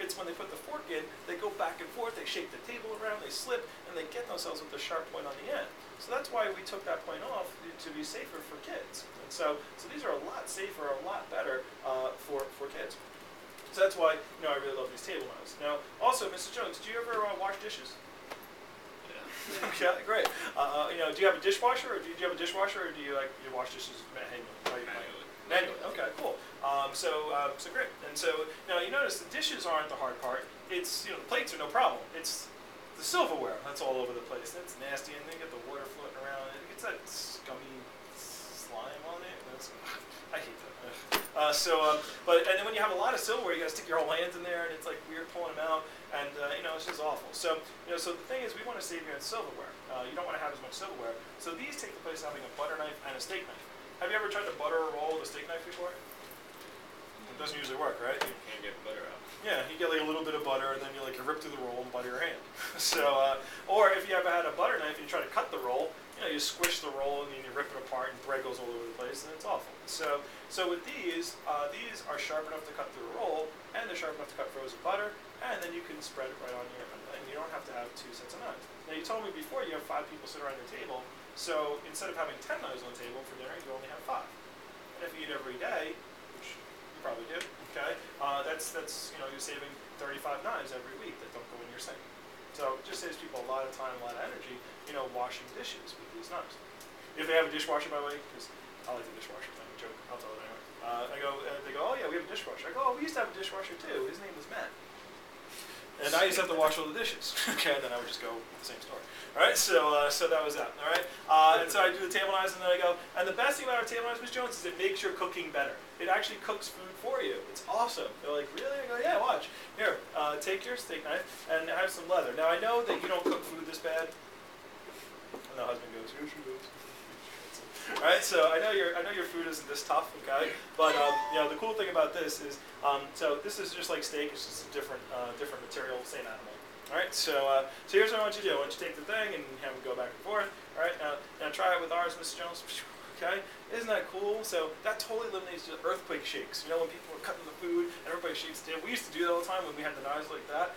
It's when they put the fork in, they go back and forth, they shake the table around, they slip, and they get themselves with the sharp point on the end. So that's why we took that point off to be safer for kids. And so these are a lot safer, a lot better for kids. So that's why I really love these table knives. Now, also, Mrs. Jones, did you ever wash dishes? Yeah. Okay, great. Do you have a dishwasher, or do you have a dishwasher, or do you wash dishes manually? Manually. Okay, cool. So great. And so now you notice the dishes aren't the hard part. It's the plates are no problem. It's the silverware that's all over the place. That's nasty, and then you get the water floating around, and it gets that scummy slime on it. I hate that. But then when you have a lot of silverware, you got to stick your whole hands in there, and it's like weird pulling them out, and it's just awful. So so the thing is, we want to save you on silverware. You don't want to have as much silverware. So these take the place of having a butter knife and a steak knife. Have you ever tried to butter a roll with a steak knife before? It doesn't usually work, right? You can't get butter out. Yeah, you get like a little bit of butter, and then you rip through the roll and butter your hand. Or if you ever had a butter knife and you try to cut the roll, you squish the roll and then you rip it apart and bread goes all over the place, and it's awful. So with these are sharp enough to cut through a roll, and they're sharp enough to cut frozen butter, and then you can spread it right on your, and you don't have to have 2 sets of knives. Now you told me before you have 5 people sitting around your table. So instead of having 10 knives on the table for dinner, you only have 5. And if you eat every day, which you probably do, okay, that's you're saving 35 knives every week that don't go in your sink. So it just saves people a lot of time, a lot of energy, washing dishes with these knives. If they have a dishwasher, by the way, because I like the dishwasher thing, joke, I'll tell it anyway. They go, oh yeah, we have a dishwasher. I go, oh, we used to have a dishwasher too. His name was Matt. And I used to have to wash all the dishes. Okay, and then I would just go with the same story. All right, so that was that. All right, and so I do the table knives, and then I go. And the best thing about our table knives, Ms. Jones, is it makes your cooking better. It actually cooks food for you. It's awesome. They're like, really? I go, yeah. Watch. Here, take your steak knife and have some leather. Now I know that you don't cook food this bad. And the husband goes, here she goes. All right, so I know your food isn't this tough, okay? But the cool thing about this is, so this is just like steak. It's just a different material, same animal. All right, so here's what I want you to do. I want you to take the thing and have them go back and forth. All right, now try it with ours, Mrs. Jones. Okay, isn't that cool? So that totally eliminates the earthquake shakes. When people were cutting the food and everybody shakes it. We used to do that all the time when we had the knives like that.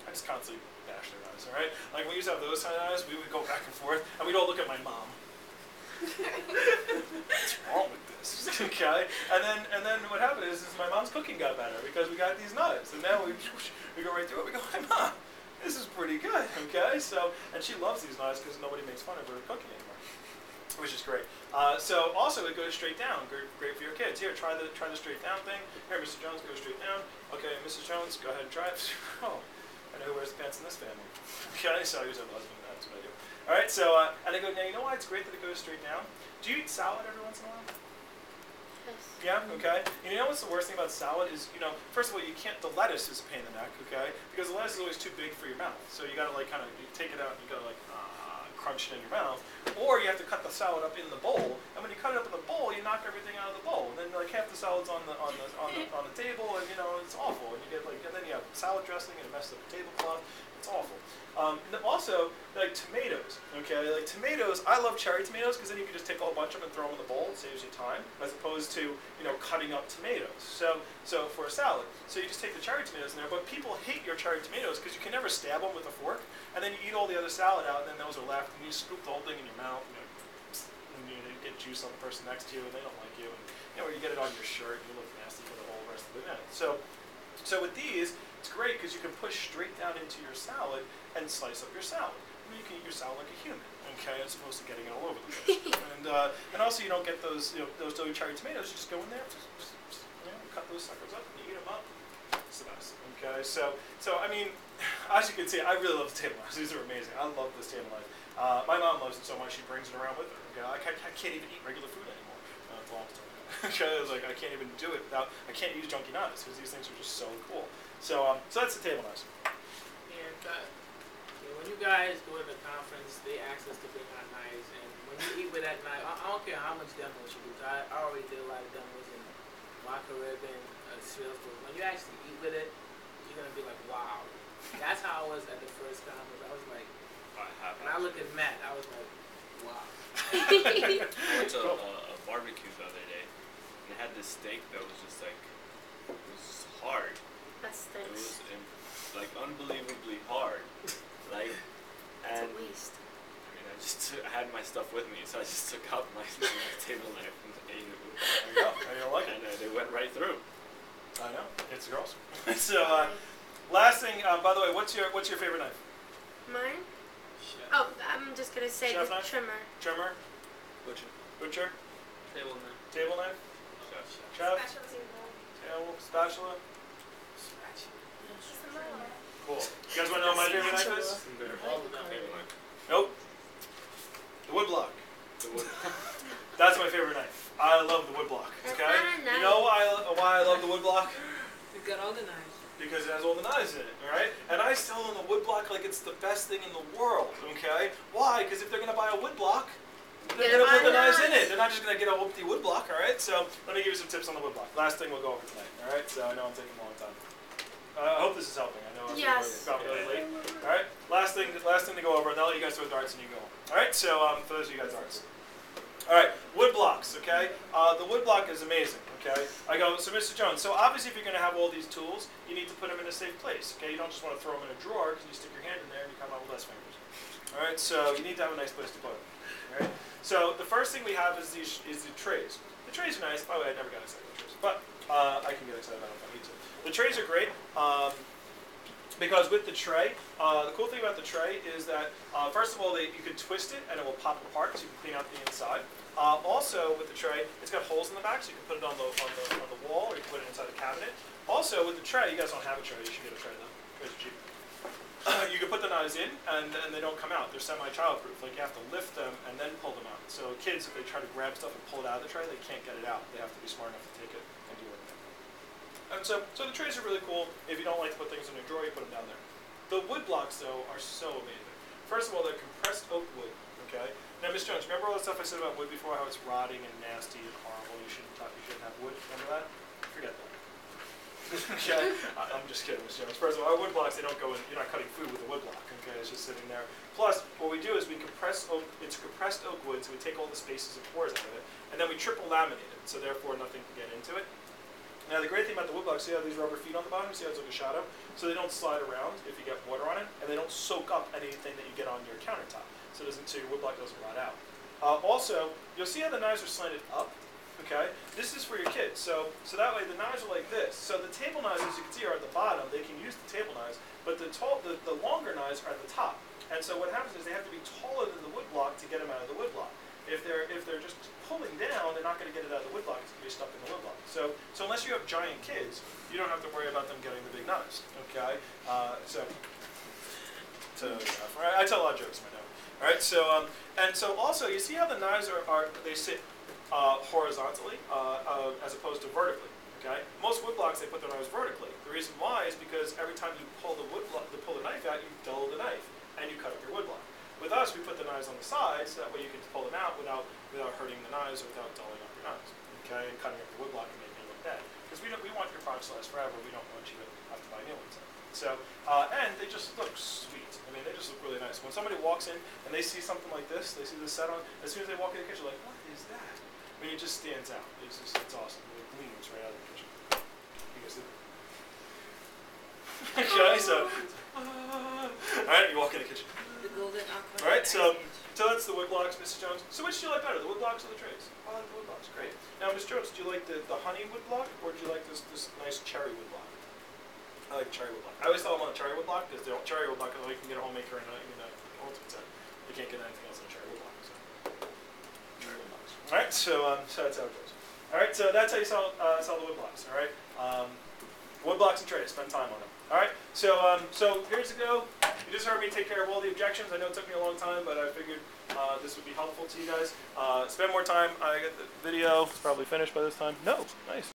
I just constantly bash their knives. All right, like we used to have those kind of knives. We would go back and forth, and we'd all look at my mom. What's wrong with this? Okay, and then what happened is my mom's cooking got better because we got these knives, and now we go right through it. We go, hey mom, this is pretty good. Okay, and she loves these knives because nobody makes fun of her cooking anymore, which is great. So also it goes straight down, great for your kids. Here, try the straight down thing. Here, Mrs. Jones, go straight down. Okay, Mrs. Jones, go ahead and try it. Oh, I know who wears the pants in this family. Okay, so I use a husband. That's what I do. All right, so and I go, now you know why it's great that it goes straight down? Do you eat salad every once in a while? Yes. Yeah, okay. And you know what's the worst thing about salad is, first of all, the lettuce is a pain in the neck, okay? Because the lettuce is always too big for your mouth. So you gotta you take it out and you gotta crunch it in your mouth. Or you have to cut the salad up in the bowl, and when you cut it up in the bowl, you knock everything out of the bowl. And then half the salad's on the table, and it's awful. And you get and then you have salad dressing and it messes up the tablecloth. It's awful. Also, like tomatoes, okay? Like tomatoes, I love cherry tomatoes because then you can just take a whole bunch of them and throw them in the bowl. It saves you time, as opposed to cutting up tomatoes. So for a salad, so you just take the cherry tomatoes in there. But people hate your cherry tomatoes because you can never stab them with a fork, and then you eat all the other salad out, and then those are left, and you scoop the whole thing in your mouth, and you get juice on the person next to you, and they don't like you, and or you get it on your shirt, and you look nasty for the whole rest of the night. So with these, it's great because you can push straight down into your salad and slice up your salad. You can eat your salad like a human, okay, as opposed to getting it all over the place. and also you don't get those those doughy cherry tomatoes. You just go in there, cut those suckers up, and you eat them up. It's the best. Okay, so I mean, as you can see, I really love the table knives. These are amazing. I love this table knife. My mom loves it so much she brings it around with her. Okay, I can't even eat regular food anymore. That's all I'm telling you. Okay, I was like, I can't even do it without. I can't use junky knives because these things are just so cool. So that's the table knives. And when you guys go to the conference, they ask us to bring our knives, and when you eat with that knife, I don't care how much demos you do. I already did a lot of demos in my Caribbean sales, but when you actually eat with it, you're gonna be like, wow. That's how I was at the first conference. I was like, and I look at Matt, I was like, wow. I went to a barbecue the other day, and they had this steak that was just like, it was just hard. That It stinks. was like unbelievably hard. Like, It's and a waste. I mean, I had my stuff with me, so I just took out my table knife and ate it with There you go. And you don't like it. and they went right through. I know. It's gross. So, last thing. By the way, what's your favorite knife? Mine? Chef. Oh, I'm just gonna say Chef the knife? trimmer. Trimmer, Butcher. butcher, Table knife. table knife, Chef. chef, Special table. table, spatula. Spatula. Cool. You guys want to know what my favorite knife is? They're I all like the the color. table knife. Nope. The wood block. The wood. That's my favorite knife. I love the wood block. That's Okay. not a knife. You know why I love the wood block? You got all the knives. Because it has all the knives in it, alright? And I sell on the wood block like it's the best thing in the world, okay? Why? Because if they're going to buy a wood block, they're going to put the knives in it. They're not just going to get a empty wood block, alright? So let me give you some tips on the wood block. Last thing we'll go over tonight, alright? So I know I'm taking a long time. I hope this is helping. I know I'm Yes. really late. Alright? Last thing to go over, and I'll let you guys throw darts and you go home. Alright? So for those of you guys darts. Alright, wood blocks, okay? The wood block is amazing, okay? I go, so Mr. Jones, so obviously if you're going to have all these tools, you need to put them in a safe place, okay? You don't just want to throw them in a drawer because you stick your hand in there and you come out with less fingers. Alright, so you need to have a nice place to put them. Alright? So the first thing we have is the trays. The trays are nice. By the way, I never got excited about trays, but I can get excited about them if I need to. The trays are great. Because with the tray, the cool thing about the tray is that, first of all, you can twist it and it will pop apart, so you can clean out the inside. Also, with the tray, it's got holes in the back, so you can put it on the wall, or you can put it inside a cabinet. Also, with the tray, you guys don't have a tray, you should get a tray though. Trays are cheap. You can put the knives in, and they don't come out. They're semi-childproof. Like, you have to lift them and then pull them out. So kids, if they try to grab stuff and pull it out of the tray, they can't get it out. They have to be smart enough to take it and do it. And so the trays are really cool. If you don't like to put things in a drawer, you put them down there. The wood blocks, though, are so amazing. First of all, they're compressed oak wood, okay? Now, Ms. Jones, remember all the stuff I said about wood before, how it's rotting and nasty and horrible, you shouldn't have wood? Remember that? Forget that. Okay? I'm just kidding, Ms. Jones. First of all, our wood blocks, they don't go in, you're not cutting food with a wood block, okay? It's just sitting there. Plus, what we do is we compress oak, it's compressed oak wood, so we take all the spaces and pores out of it, and then we triple laminate it, so therefore nothing can get into it. Now the great thing about the wood blocks, see how these rubber feet on the bottom? See how it's like a shadow? So they don't slide around if you get water on it, and they don't soak up anything that you get on your countertop. So your wood block doesn't rot out. Also, you'll see how the knives are slanted up. Okay, this is for your kids. So that way the knives are like this. So the table knives, as you can see, are at the bottom. They can use the table knives, but the longer knives are at the top. And so what happens is they have to be taller than the wood block to get them out of the wood block. If they're just pulling down, they're not going to get it out of the wood block. It's going to be stuck in the wood block. So unless you have giant kids, you don't have to worry about them getting the big knives. Okay. I tell a lot of jokes in my demo. All right. So also you see how the knives they sit horizontally as opposed to vertically. Okay. Most wood blocks they put their knives vertically. The reason why is because every time you pull the knife out, you dull the knife and you cut up your wood block. With us, we put the knives on the sides, so that way you can pull them out without hurting the knives or without dulling up your knives, okay, and cutting up the wood block and making it look bad. Because we want your products to last forever. We don't want you to have to buy new ones. So, and they just look sweet. I mean, they just look really nice. When somebody walks in and they see something like this, they see this set on, as soon as they walk in the kitchen, they're like, what is that? I mean, it just stands out. It's awesome. It gleams right out of the kitchen. You guys see that? Okay, so, all right, you walk in the kitchen. The golden aqua. All right, so that's the wood blocks, Mrs. Jones. So which do you like better, the wood blocks or the trays? I like the wood blocks, great. Now, Ms. Jones, do you like the honey wood block, or do you like this nice cherry wood block? I like the cherry wood block. I always tell them on the cherry wood block, because the cherry wood block, you can get a homemaker and a ultimate set. You can't get anything else in a cherry wood block. So. Cherry wood blocks. All right, so that's how it goes. All right, so that's how you sell the wood blocks. All right, wood blocks and trays. Spend time on them. All right, so here's a go. You just heard me take care of all the objections. I know it took me a long time, but I figured this would be helpful to you guys. Spend more time. I got the video. It's probably finished by this time. No, nice.